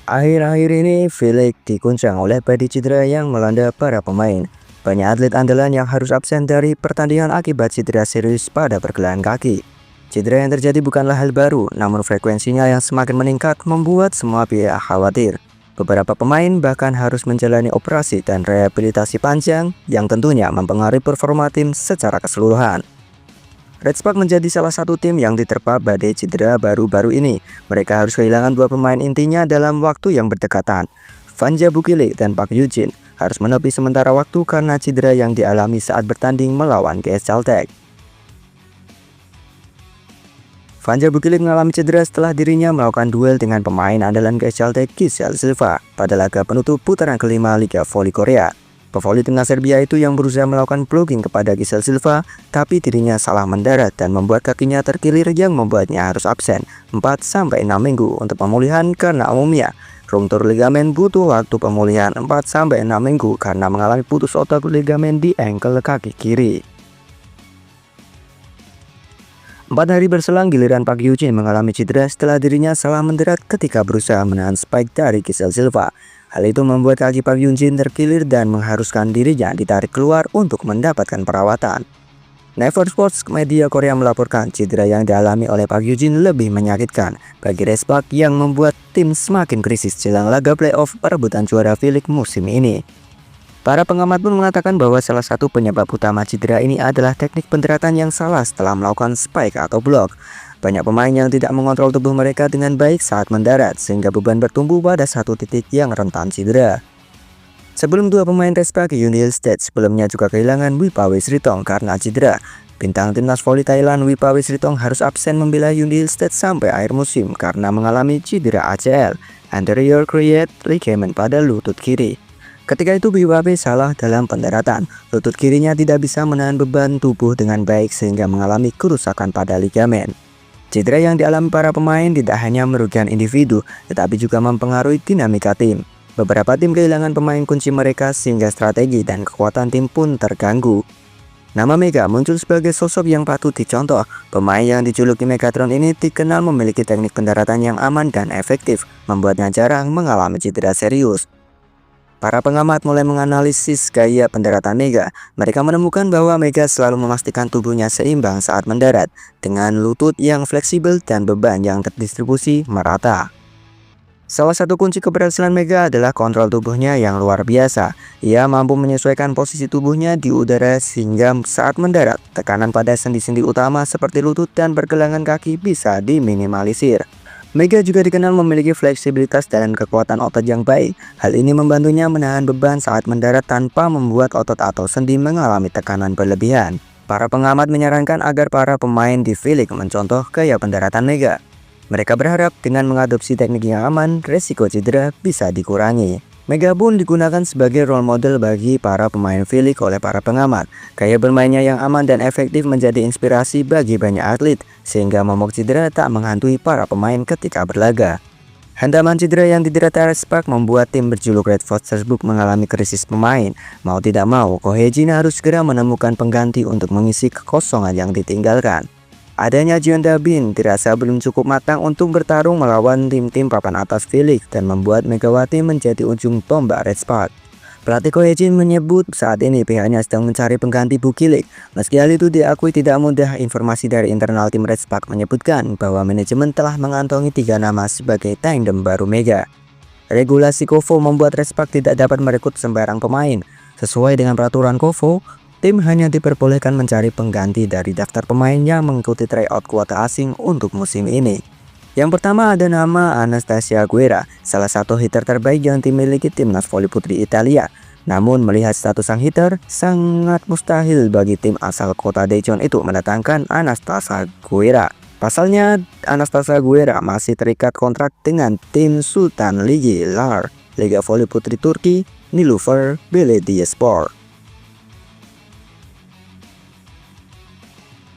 Akhir-akhir ini, V-League diguncang oleh badai cedera yang melanda para pemain. Banyak atlet andalan yang harus absen dari pertandingan akibat cedera serius pada pergelangan kaki. Cedera yang terjadi bukanlah hal baru, namun frekuensinya yang semakin meningkat membuat semua pihak khawatir. Beberapa pemain bahkan harus menjalani operasi dan rehabilitasi panjang yang tentunya mempengaruhi performa tim secara keseluruhan. Red Spark menjadi salah satu tim yang diterpa badai cedera baru-baru ini. Mereka harus kehilangan dua pemain intinya dalam waktu yang berdekatan. Vanja Bukile dan Park Yujin harus menepi sementara waktu karena cedera yang dialami saat bertanding melawan GS Caltech. Vanja Bukile mengalami cedera setelah dirinya melakukan duel dengan pemain andalan GS Caltech Giselle Silva pada laga penutup putaran kelima Liga Voli Korea. Pevoli tengah Serbia itu yang berusaha melakukan blocking kepada Giselle Silva, tapi dirinya salah mendarat dan membuat kakinya terkilir yang membuatnya harus absen 4-6 minggu untuk pemulihan karena umumnya rungtur ligamen butuh waktu pemulihan 4-6 minggu karena mengalami putus otot ligamen di ankle kaki kiri. 4 hari berselang giliran Park Yujin mengalami cedera setelah dirinya salah mendarat ketika berusaha menahan spike dari Giselle Silva. Hal itu membuat kaki Park Yujin terkilir dan mengharuskan dirinya ditarik keluar untuk mendapatkan perawatan. Never Sports media Korea melaporkan cedera yang dialami oleh Park Yujin lebih menyakitkan bagi Red Spark yang membuat tim semakin krisis jelang laga playoff perebutan juara V-League musim ini. Para pengamat pun mengatakan bahwa salah satu penyebab utama cedera ini adalah teknik pendaratan yang salah setelah melakukan spike atau block. Banyak pemain yang tidak mengontrol tubuh mereka dengan baik saat mendarat sehingga beban bertumbuh pada satu titik yang rentan cedera. Sebelum dua pemain Red Spark, United States sebelumnya juga kehilangan Wipawe Sritong karena cedera. Bintang timnas voli Thailand Wipawe Sritong harus absen membela United States sampai akhir musim karena mengalami cedera ACL, anterior cruciate ligament pada lutut kiri. Ketika itu Wipawe salah dalam pendaratan, lutut kirinya tidak bisa menahan beban tubuh dengan baik sehingga mengalami kerusakan pada ligamen. Cedera yang dialami para pemain tidak hanya merugikan individu, tetapi juga mempengaruhi dinamika tim. Beberapa tim kehilangan pemain kunci mereka sehingga strategi dan kekuatan tim pun terganggu. Nama Mega muncul sebagai sosok yang patut dicontoh. Pemain yang dijuluki Megatron ini dikenal memiliki teknik pendaratan yang aman dan efektif, membuatnya jarang mengalami cedera serius. Para pengamat mulai menganalisis gaya pendaratan Mega. Mereka menemukan bahwa Mega selalu memastikan tubuhnya seimbang saat mendarat, dengan lutut yang fleksibel dan beban yang terdistribusi merata. Salah satu kunci keberhasilan Mega adalah kontrol tubuhnya yang luar biasa. Ia mampu menyesuaikan posisi tubuhnya di udara sehingga saat mendarat, tekanan pada sendi-sendi utama seperti lutut dan pergelangan kaki bisa diminimalisir. Mega juga dikenal memiliki fleksibilitas dan kekuatan otot yang baik. Hal ini membantunya menahan beban saat mendarat tanpa membuat otot atau sendi mengalami tekanan berlebihan. Para pengamat menyarankan agar para pemain di V-League mencontoh gaya pendaratan Mega. Mereka berharap dengan mengadopsi teknik yang aman, resiko cedera bisa dikurangi. Mega pun digunakan sebagai role model bagi para pemain V-League oleh para pengamat. Gaya bermainnya yang aman dan efektif menjadi inspirasi bagi banyak atlet, sehingga momok cedera tak menghantui para pemain ketika berlaga. Hantaman cedera yang diderita Red Spark membuat tim berjuluk Red Force tersebut mengalami krisis pemain. Mau tidak mau, Ko Hye-jin harus segera menemukan pengganti untuk mengisi kekosongan yang ditinggalkan. Adanya Jeon Da-bin dirasa belum cukup matang untuk bertarung melawan tim-tim papan atas V-League dan membuat Megawati menjadi ujung tombak Red Spark. Pelatih Ko Hye-jin menyebut saat ini pihaknya sedang mencari pengganti Bukile. Meski hal itu diakui tidak mudah, informasi dari internal tim Red Spark menyebutkan bahwa manajemen telah mengantongi 3 nama sebagai tandem baru Mega. Regulasi KOFO membuat Red Spark tidak dapat merekrut sembarang pemain. Sesuai dengan peraturan KOFO, tim hanya diperbolehkan mencari pengganti dari daftar pemain yang mengikuti tryout kuota asing untuk musim ini. Yang pertama ada nama Anastasia Guerra, salah satu hitter terbaik yang dimiliki timnas voli putri Italia. Namun melihat status sang hitter, sangat mustahil bagi tim asal kota Daejeon itu mendatangkan Anastasia Guerra. Pasalnya, Anastasia Guerra masih terikat kontrak dengan tim Sultan Ligilar, Liga Voli Putri Turki, Nilüfer Belediyespor.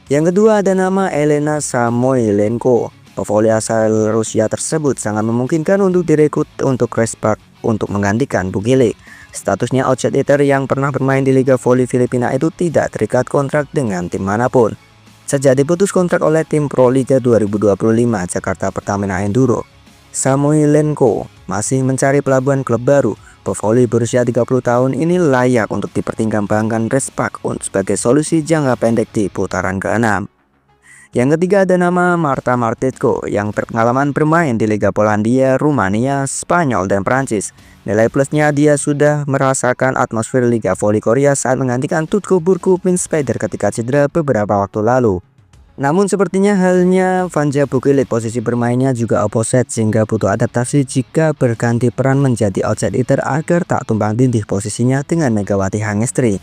Yang kedua ada nama Elena Samoylenko. Pevoli asal Rusia tersebut sangat memungkinkan untuk direkrut untuk Red Spark untuk menggantikan Bukile. Statusnya outside hitter yang pernah bermain di Liga Voli Filipina itu tidak terikat kontrak dengan tim manapun. Sejak diputus kontrak oleh tim Pro Liga 2025 Jakarta Pertamina Enduro, Samoylenko masih mencari pelabuhan klub baru. Pevoli berusia 30 tahun ini layak untuk dipertimbangkan Respak sebagai solusi jangka pendek di putaran ke-6. Yang ketiga ada nama Marta Martetko yang berpengalaman bermain di Liga Polandia, Rumania, Spanyol, dan Prancis. Nilai plusnya dia sudah merasakan atmosfer Liga Voli Korea saat menggantikan Tutko Burku Spider ketika cedera beberapa waktu lalu. Namun sepertinya halnya Vanja Bukilit, posisi bermainnya juga opposite sehingga butuh adaptasi jika berganti peran menjadi outside hitter agar tak tumpang tindih posisinya dengan Megawati Hangestri.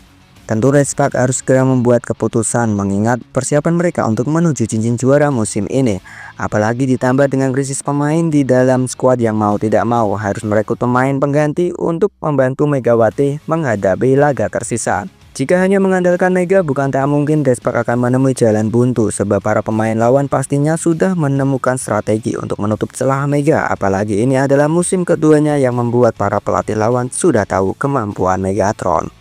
Tentu Respak harus segera membuat keputusan mengingat persiapan mereka untuk menuju cincin juara musim ini. Apalagi ditambah dengan krisis pemain di dalam skuad yang mau tidak mau harus merekrut pemain pengganti untuk membantu Megawati menghadapi laga tersisa. Jika hanya mengandalkan Mega, bukan tak mungkin Respak akan menemui jalan buntu sebab para pemain lawan pastinya sudah menemukan strategi untuk menutup celah Mega. Apalagi ini adalah musim keduanya yang membuat para pelatih lawan sudah tahu kemampuan Megatron.